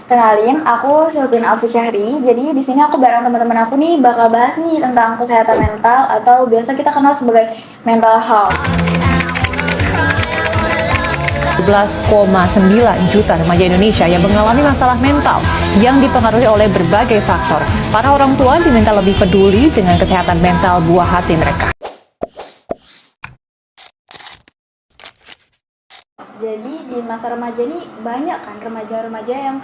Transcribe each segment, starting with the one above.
Kenalin, aku Sylvin Alfi Syahri. Jadi di sini aku bareng teman-teman aku nih bakal bahas nih tentang kesehatan mental atau biasa kita kenal sebagai mental health. 11,9 juta remaja Indonesia yang mengalami masalah mental yang dipengaruhi oleh berbagai faktor. Para orang tua diminta lebih peduli dengan kesehatan mental buah hati mereka. Jadi di masa remaja ini banyak kan remaja-remaja yang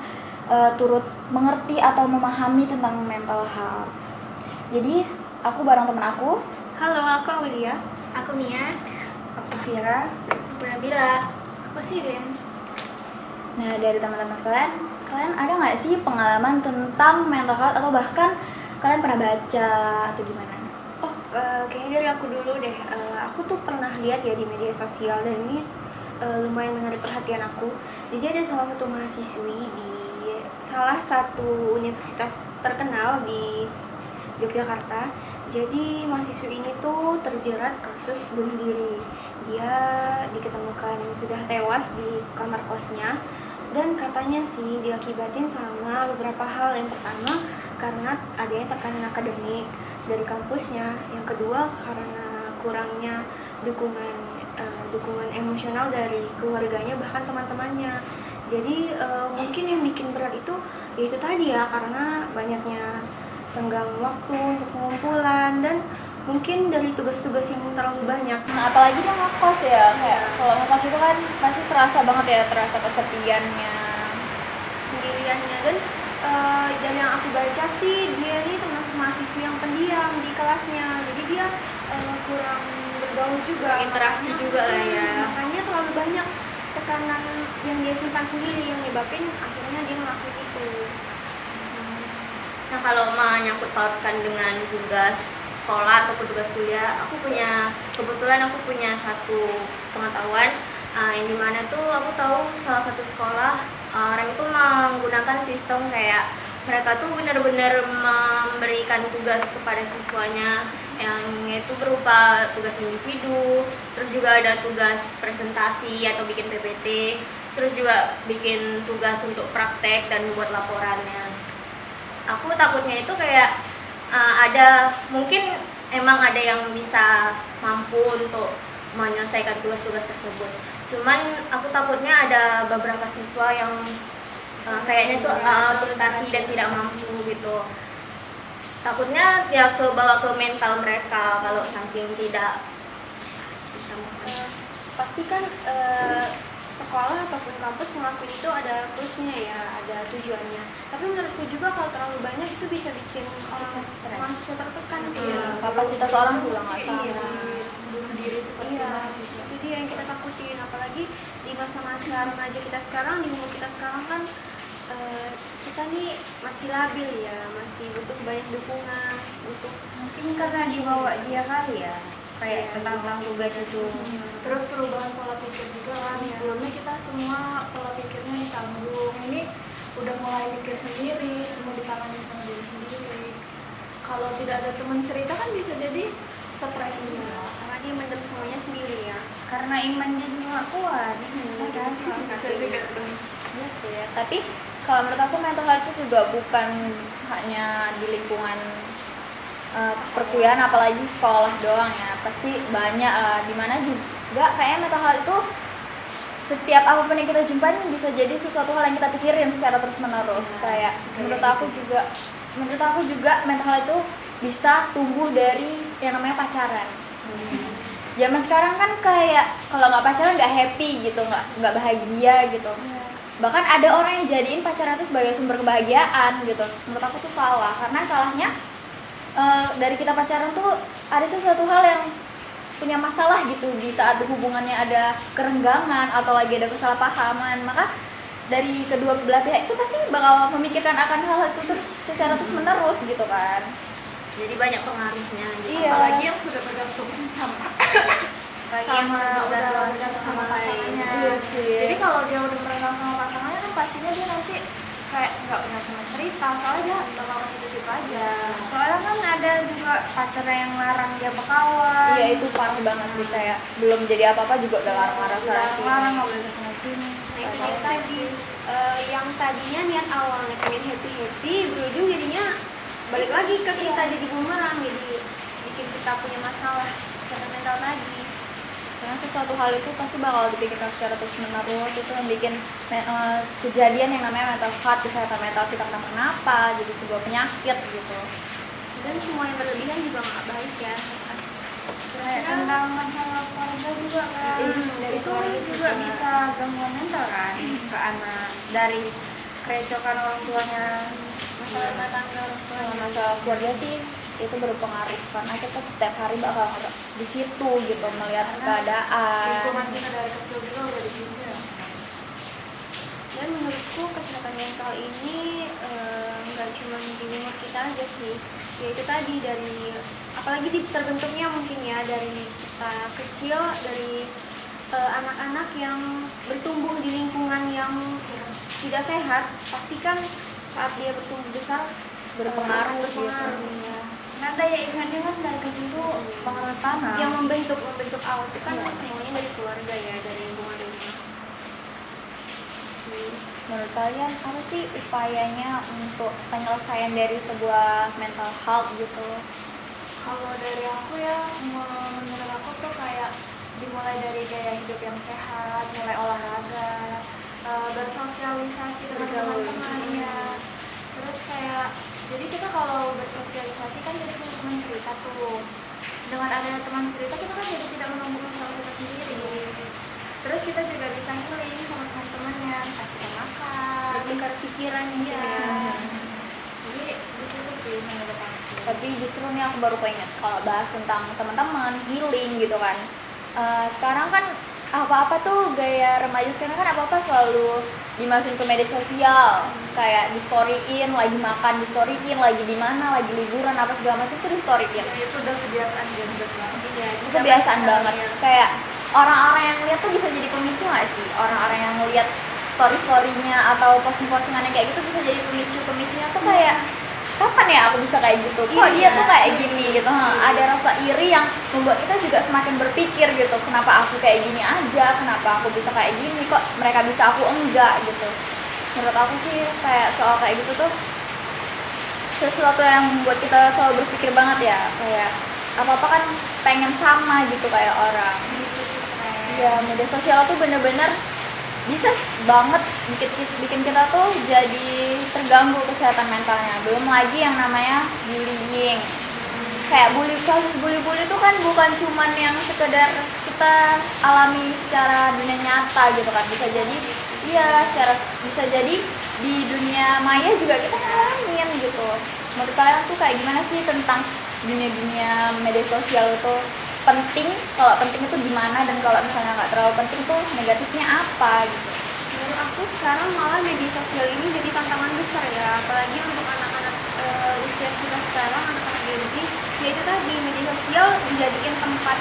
turut mengerti atau memahami tentang mental health. Jadi aku bareng teman aku. Halo, aku Aulia. Aku Mia. Aku Vira. Aku Nabila. Aku Sirin. Nah, dari teman-teman sekalian, kalian ada nggak sih pengalaman tentang mental health atau bahkan kalian pernah baca atau gimana? Kayaknya dari aku dulu deh. Aku tuh pernah lihat ya di media sosial dan ini lumayan menarik perhatian aku. Jadi ada salah satu mahasiswi di salah satu universitas terkenal di Yogyakarta. Jadi mahasiswi ini tuh terjerat kasus bunuh diri. Dia diketemukan sudah tewas di kamar kosnya dan katanya sih diakibatin sama beberapa hal. Yang pertama karena adanya tekanan akademik dari kampusnya, yang kedua karena kurangnya dukungan emosional dari keluarganya bahkan teman-temannya. Jadi mungkin yang bikin berat itu yaitu tadi ya, karena banyaknya tenggang waktu untuk pengumpulan dan mungkin dari tugas-tugas yang terlalu banyak. Nah, apalagi dia ngekos ya, kayak kalau ngekos itu kan pasti terasa banget ya, terasa kesepiannya, Sendiriannya. Dan dari yang aku baca sih dia ini termasuk mahasiswa yang pendiam di kelasnya, jadi dia kurang bergaul juga, Interaksi juga lah ya. makanya terlalu banyak tekanan yang dia simpan sendiri yang nyebabin akhirnya dia ngelakuin itu. Nah, kalau menyangkut pautkan dengan tugas sekolah atau tugas kuliah, kebetulan aku punya satu pengetahuan yang dimana tuh aku tahu salah satu sekolah orang itu menggunakan sistem kayak mereka tuh benar-benar memberikan tugas kepada siswanya yang itu berupa tugas individu, terus juga ada tugas presentasi atau bikin PPT, terus juga bikin tugas untuk praktek dan buat laporannya. Aku takutnya itu kayak mungkin emang ada yang bisa mampu untuk menyelesaikan tugas-tugas tersebut. Cuman aku takutnya ada beberapa siswa yang kayaknya tuh frustasi dan tidak mampu gitu. Takutnya ya bawa ke mental mereka kalau saking tidak bisa Pasti kan sekolah ataupun kampus ngelakuin itu ada plusnya ya, ada tujuannya. Tapi menurutku juga kalau terlalu banyak itu bisa bikin orang mahasiswa tertekan sih. kapasitas orang juga nggak sama. Iya, bunuh diri seperti mahasiswa. Itu dia yang kita takutin, apalagi di masa-masa remaja kita sekarang, di umur kita sekarang kan kita nih masih labil ya, masih butuh banyak dukungan, butuh mungkin karena dibawa dia kali ya, kayak tentang tugas itu. Terus perubahan pola pikir juga kan, sebelumnya kita semua pola pikirnya ditanggung, ini udah mulai mikir sendiri, semua ditangani sama diri sendiri. Kalau tidak ada teman cerita kan bisa jadi stres juga, karena dia mendem semuanya sendiri ya. Karena imannya juga nggak kuat. bisa juga dong. Iya sih ya. Tapi kalau menurut aku mental health itu juga bukan hanya di lingkungan perkuliahan apalagi sekolah doang ya, pasti banyak lah, dimana juga kayaknya mental health itu setiap apapun yang kita jumpain bisa jadi sesuatu hal yang kita pikirin secara terus menerus. Kayak menurut aku juga mental health itu bisa tumbuh dari yang namanya pacaran. Zaman sekarang kan kayak kalau nggak pacaran nggak happy gitu, nggak bahagia gitu. Bahkan ada orang yang jadiin pacaran itu sebagai sumber kebahagiaan gitu. Menurut aku tuh salah, karena salahnya dari kita pacaran tuh ada sesuatu hal yang punya masalah gitu di saat hubungannya ada kerenggangan atau lagi ada kesalahpahaman, maka dari kedua belah pihak itu pasti bakal memikirkan akan hal itu terus secara terus menerus gitu kan. jadi banyak pengaruhnya gitu. Iya. Apalagi yang sudah bergantung sama pasangannya. Iya sih. Jadi kalau dia udah bergantung sama pasangannya kan pastinya dia nanti kayak nggak punya teman cerita, soalnya dia bakal ke situ-situ aja. Soalnya kan ada juga pacar yang larang dia berkawan. Iya itu parah banget sih, kayak belum jadi apa-apa juga udah larang-larang sana sini. Larang nggak boleh kesana sini. Nah, itu kayak tadi yang tadinya niat awalnya pengen happy berujung jadinya balik lagi ke kita jadi bumerang, jadi bikin kita punya masalah kesehatan mental tadi. Karena sesuatu hal itu pasti bakal dipikirkan secara terus menerus, itu yang bikin kejadian yang namanya mental health, kesehatan mental kita kenapa jadi sebuah penyakit gitu. Dan semua yang berlebihan juga nggak baik ya. Kayak tentang masalah keluarga juga kan. Dari Itu keluarga juga bisa gangguan mental kan ke anak dari kerecokan orang tuanya. masalah rumah tangga orang tua. Kalau masalah keluarga sih itu berpengaruh karena kita setiap hari bakal di situ gitu melihat keadaan. Lingkungan kita dari kecil juga udah di situ ya. Dan menurutku kesehatan mental ini nggak cuma di umur kita aja sih, yaitu tadi dari apalagi terbentuknya mungkin ya dari kita kecil, dari anak-anak yang bertumbuh di lingkungan yang tidak sehat, pastikan saat dia bertumbuh besar Berpengaruh gitu. ya. Nah, daya ingatnya kan dari kecil tuh pengaruh tanah. Yang membentuk awal itu kan semuanya dari keluarga ya, dari lingkungan rumah. Menurut kalian apa sih upayanya untuk penyelesaian dari sebuah mental health gitu? Kalau dari aku ya, menurut aku tuh kayak dimulai dari gaya hidup yang sehat, mulai olahraga, bersosialisasi dengan teman-teman ya. Terus kayak, jadi kita kalau bersosialisasi kan jadi punya teman cerita tuh. Dengan adanya teman cerita kita kan jadi tidak menunggu masalah kita sendiri. Terus kita juga bisa healing sama teman-temannya, entah kita makan, Bertukar pikiran iya. ya. Jadi di situ sih menurut aku. Tapi justru nih aku baru keinget kalau bahas tentang teman-teman healing gitu kan. Sekarang kan apa-apa tuh gaya remaja sekarang kan apa-apa selalu dimasukin ke media sosial, kayak di storyin, lagi makan di storyin, lagi di mana, lagi liburan apa segala macam tuh di storyin. Ya, itu udah kebiasaan gadget banget. Iya, Itu kebiasaan banget. Kayak orang-orang yang lihat tuh bisa jadi pemicu nggak sih? Orang-orang yang lihat story-storynya atau posting-postingannya kayak gitu bisa jadi pemicunya tuh kayak kapan ya aku bisa kayak gitu? Kok dia tuh kayak gini gitu? Ada rasa iri yang membuat kita juga semakin berpikir gitu. Kenapa aku kayak gini aja? Kenapa aku bisa kayak gini? Kok mereka bisa aku enggak gitu? Menurut aku sih kayak soal kayak gitu tuh sesuatu yang membuat kita selalu berpikir banget ya. Kayak apa-apa kan pengen sama gitu kayak orang. Ya media sosial tuh bener-bener bisa banget bikin kita tuh jadi terganggu kesehatan mentalnya. Belum lagi yang namanya bullying. Kayak kasus bully tuh kan bukan cuman yang sekedar kita alami secara dunia nyata gitu kan. Bisa jadi bisa jadi di dunia maya juga kita ngalamin gitu. Menurut kalian tuh kayak gimana sih tentang dunia media sosial itu? Penting, kalau penting itu gimana, dan kalau misalnya nggak terlalu penting tuh negatifnya apa gitu. Menurut aku sekarang malah media sosial ini jadi tantangan besar ya, apalagi untuk anak-anak usia kita sekarang, anak-anak Gen Z, yaitu tadi media sosial dijadikan tempat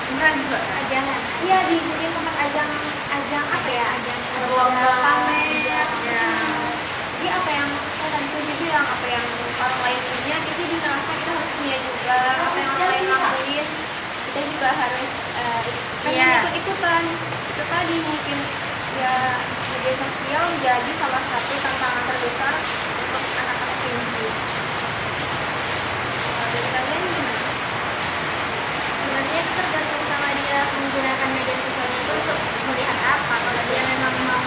Beneran juga kan? ajangan. Iya, dijadikan tempat ajang apa ya? Ajang pamer. Jadi apa yang tadi saya bilang, apa yang orang lain punya, kita jadi ngerasa kita harus punya juga. Apa yang orang lain lakuin, kita juga harus ikut-ikutan. Itu tadi mungkin ya, media sosial menjadi salah satu tantangan terbesar untuk anak-anak Gen Z. Dari kalian gimana? Sebenarnya itu tergantung sama dia menggunakan media sosial itu untuk melihat apa. Kalau dia memang mau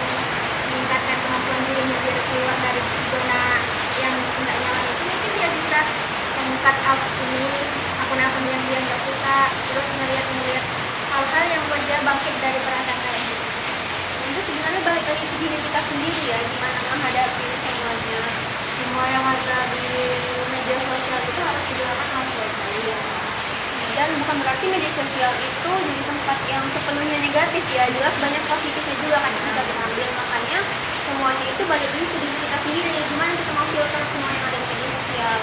meningkatkan kemampuan dirinya biar keluar dari zona yang tidak nyaman itu, mungkin dia bisa meng-cut out ini akun-akun yang dia nggak suka, terus melihat hal-hal yang buat dia bangkit dari perasaan kayak gitu. Itu sebenarnya balik lagi ke diri kita sendiri ya, gimana menghadapi semuanya. Semua yang ada di media sosial itu harus digunakan hal baik-baik ya. Dan bukan berarti media sosial itu jadi tempat yang sepenuhnya negatif ya, jelas banyak positifnya juga kan yang bisa diambil. Makanya semuanya itu balik lagi ke diri kita sendiri, gimana kita mau filter semua yang ada di media sosial.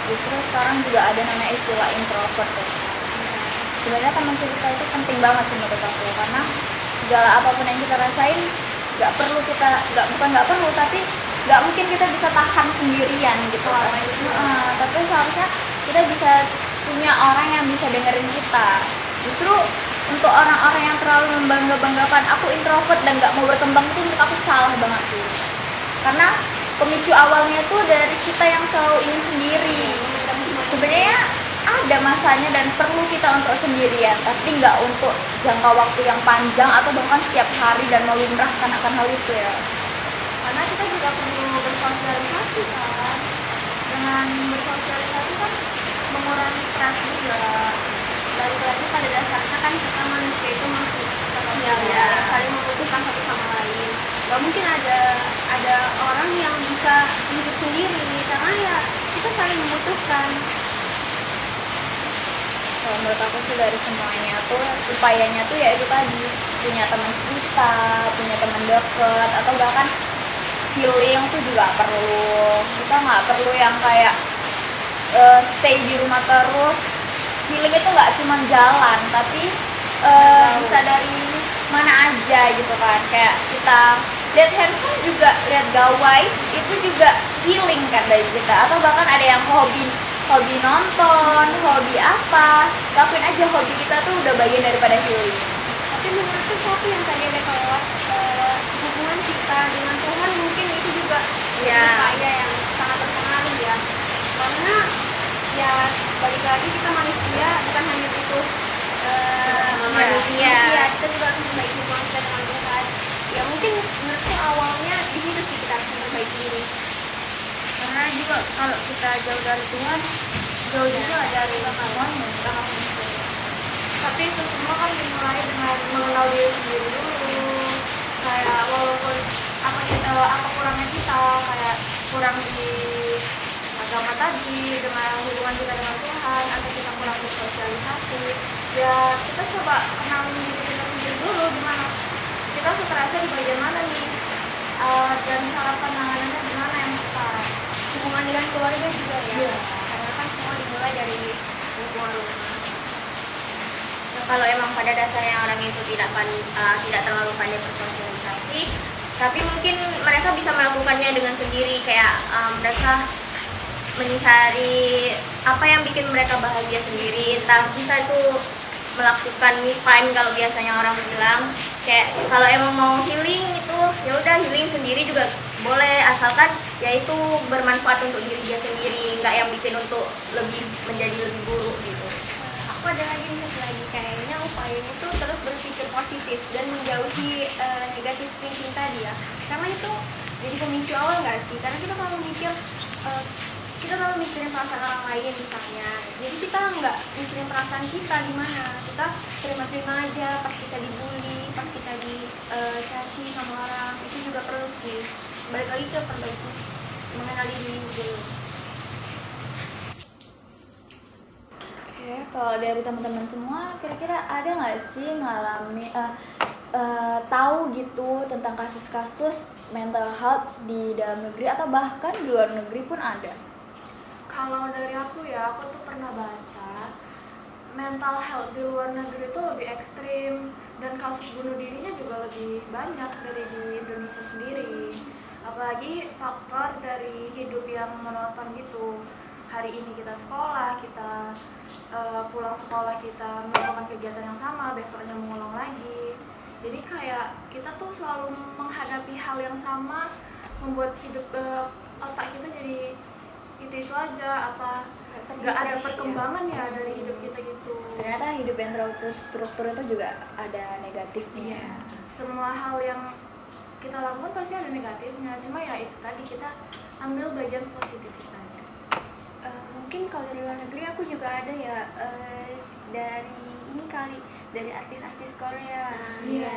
Justru sekarang juga ada namanya istilah introvert ya. Sebenarnya teman cerita itu penting banget sih menurut aku, karena segala apapun yang kita rasain nggak perlu tapi nggak mungkin kita bisa tahan sendirian gitu. Tapi seharusnya kita bisa punya orang yang bisa dengerin kita. Justru untuk orang-orang yang terlalu membangga-banggakan aku introvert dan nggak mau berkembang itu menurut aku salah banget sih. Karena pemicu awalnya tuh dari kita yang selalu ingin sendiri. Sebenarnya ada masanya dan perlu kita untuk sendirian, tapi nggak untuk jangka waktu yang panjang atau bahkan setiap hari dan melumrahkan akan hal itu ya. Karena kita juga perlu bersosialisasi kan. Dengan bersosialisasi kan mengurangi stres juga. Balik lagi pada dasarnya kan kita manusia itu makhluk sosial ya, saling membutuhkan satu sama lain. Gak mungkin ada orang yang bisa hidup sendiri karena ya kita saling membutuhkan. Kalau menurut aku sih dari semuanya tuh upayanya tuh ya itu tadi, punya teman cerita, punya teman deket, atau bahkan healing tuh juga perlu. Kita nggak perlu yang kayak stay di rumah terus. Healing itu nggak cuma jalan, tapi bisa dari mana aja gitu kan. Kayak kita lihat handphone juga, lihat gawai itu juga healing kan dari kita. Atau bahkan ada yang hobi nonton, hobi apa, lakuin aja hobi kita tuh udah bagian daripada healing. Tapi menurutku satu yang tadi ada kelewat, hubungan kita dengan Tuhan mungkin itu juga upaya yang sangat berpengaruh ya. Karena ya balik lagi kita manusia, bukan hanya butuh manusia, kita juga harus memperbaiki hubungan kita dengan Tuhan. Ya mungkin menurutku awalnya di situ sih kita harus memperbaiki diri. Karena juga kalau kita jauh dari Tuhan, jauh juga dari Tuhan sangat menyusul. Tapi itu semua kan dimulai dengan mengenal diri sendiri dulu. Kayak walaupun apa kurangnya kita, kayak kurang di agama tadi, dengan hubungan kita dengan Tuhan, atau kita kurang bersosialisasi, ya kita coba kenalin diri kita sendiri dulu, gimana kita stresnya di bagian mana nih, dan cara penanganannya gimana yang tepat. Hubungan dengan keluarga juga ya, karena kan semua dimulai dari lingkungan rumah. Nah, kalau emang pada dasarnya orang itu tidak terlalu pandai bersosialisasi, tapi mungkin mereka bisa melakukannya dengan sendiri, kayak mereka mencari apa yang bikin mereka bahagia sendiri. Entah bisa itu melakukan me time kalau biasanya orang bilang, kayak kalau emang mau healing itu ya udah healing sendiri juga boleh, asalkan yaitu bermanfaat untuk diri dia sendiri, nggak yang bikin untuk menjadi lebih buruk gitu. Aku ada lagi satu lagi, kayaknya upayanya tuh terus berpikir positif dan menjauhi negatif thinking tadi ya, karena itu jadi pemicu awal nggak sih? Karena kita kalau mikir kita terlalu mikirin perasaan orang lain misalnya, jadi kita nggak mikirin perasaan kita gimana, kita terima-terima aja pas kita dibully, pas kita dicaci sama orang, itu juga perlu sih. Balik lagi ke perbaiki, mengenali diri dulu. Oke, kalau dari teman-teman semua, kira-kira ada nggak sih ngalami tahu gitu tentang kasus-kasus mental health di dalam negeri atau bahkan di luar negeri pun ada? Kalau dari aku ya, aku tuh pernah baca mental health di luar negeri itu lebih ekstrim dan kasus bunuh dirinya juga lebih banyak dari di Indonesia sendiri. Apalagi faktor dari hidup yang monoton gitu. Hari ini kita sekolah, kita pulang sekolah kita melakukan kegiatan yang sama, besoknya mengulang lagi. Jadi kayak kita tuh selalu menghadapi hal yang sama, membuat hidup otak kita jadi itu aja, apa nggak ada perkembangan ya dari hidup kita gitu. Ternyata hidup yang terlalu terstruktur itu juga ada negatifnya. Iya. Semua hal yang kita lakukan pasti ada negatifnya, cuma ya itu tadi kita ambil bagian positif saja. Mungkin kalau dari luar negeri aku juga ada ya, dari ini kali, dari artis-artis Korea. Iya.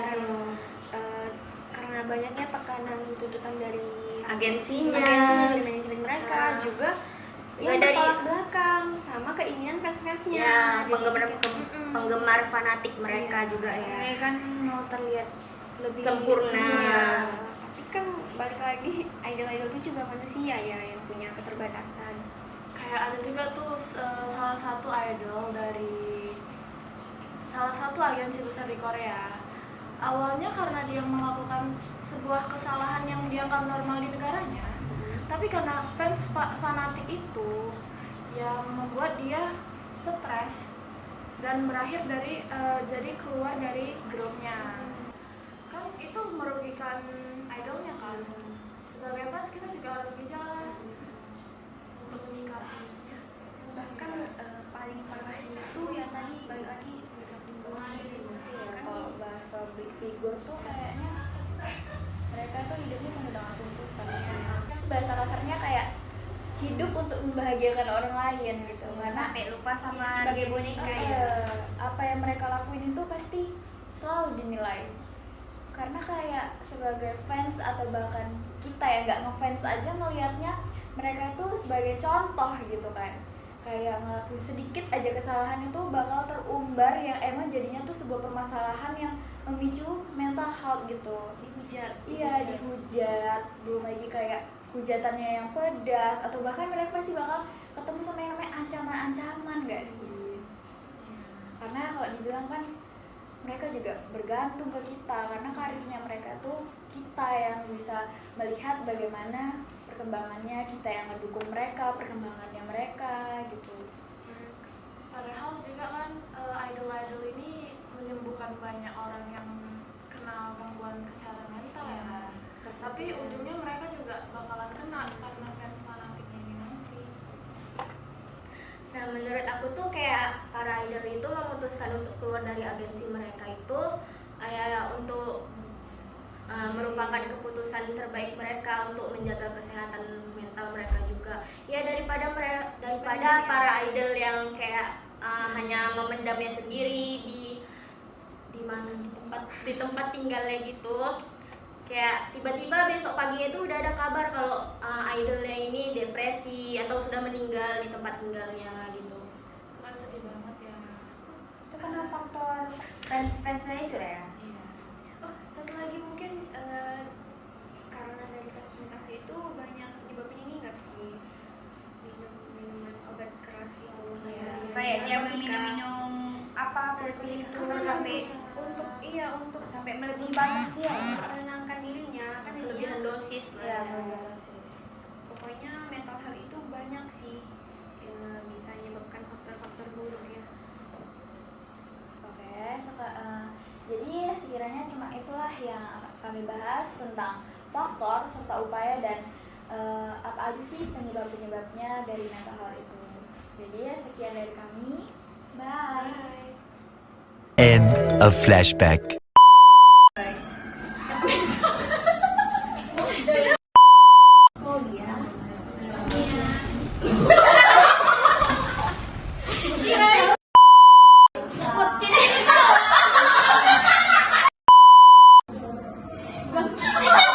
Karena banyaknya tekanan tuntutan dari Agensinya. dari manajemen mereka, juga yang dari bertolak belakang sama keinginan fans-fansnya. Ya, Jadi penggemar fanatik mereka juga ya. Mereka kan mau terlihat lebih Sempurna. ya. Tapi kan balik lagi, idol-idol itu juga manusia ya yang punya keterbatasan. Kayak ada juga tuh salah satu idol dari salah satu agensi besar di Korea. Awalnya karena dia melakukan sebuah kesalahan yang dianggap normal di negaranya, tapi karena fans fanatik itu yang membuat dia stres dan berakhir dari jadi keluar dari grupnya. Kan itu merugikan idolnya kan. Sebagai fans kita juga harus bijak lah untuk menyikapinya. Bahkan paling parahnya itu ya tadi balik lagi bunuh diri Ya, kan. kalau bahas public figure tuh kayaknya mereka tuh hidupnya penuh dengan tuntutan. Bahasa kasarnya kayak hidup untuk membahagiakan orang lain gitu, karena Sampai lupa sama sebagai diri boneka sendiri. ya. apa yang mereka lakuin itu pasti selalu dinilai. Karena kayak sebagai fans atau bahkan kita yang nggak ngefans aja ngelihatnya mereka itu sebagai contoh gitu kan, kayak ngelakuin sedikit aja kesalahan itu bakal terumbar yang emang jadinya tuh sebuah permasalahan yang memicu mental health gitu. Dihujat. Iya, dihujat, belum lagi kayak hujatannya yang pedas, atau bahkan mereka pasti bakal ketemu sama yang namanya ancaman-ancaman gak sih? Karena kalau dibilang kan mereka juga bergantung ke kita, karena karirnya mereka tuh kita yang bisa melihat bagaimana perkembangannya, kita yang ngedukung mereka, perkembangannya mereka gitu. Padahal juga kan idol-idol ini menyembuhkan banyak orang yang kena gangguan kesehatan mental ya. Tapi ujungnya mereka juga bakalan kena karena fans fanatiknya ini nanti. Nah, menurut aku tuh kayak para idol itu memutuskan untuk keluar dari agensi mereka itu ya untuk merupakan keputusan terbaik mereka untuk menjaga kesehatan mental mereka juga. Ya daripada para idol yang kayak hanya memendamnya sendiri di mana di tempat tinggalnya gitu. Kayak tiba-tiba besok paginya itu udah ada kabar kalau idolnya ini depresi atau sudah meninggal di tempat tinggalnya gitu. Itu kan sedih banget ya. Itu karena faktor fans-fansnya itu ya. Iya. Oh, satu lagi mungkin karena dari kasus mental itu banyak nyebabin ini nggak sih, minuman obat keras itu Kayak dia narkotika. minum apa itu Karena sampai untuk sampai melebihi batas dia. menenangkan dirinya kan Kelebihan jadinya. dosis lah. Ya, Ya. Pokoknya mental health itu banyak sih bisa menyebabkan faktor-faktor buruk ya. Oke, jadi sekiranya cuma itulah yang kami bahas tentang faktor serta upaya dan apa aja sih penyebab-penyebabnya dari mental health itu. Jadi sekian dari kami. Bye. End of flashback. Jadi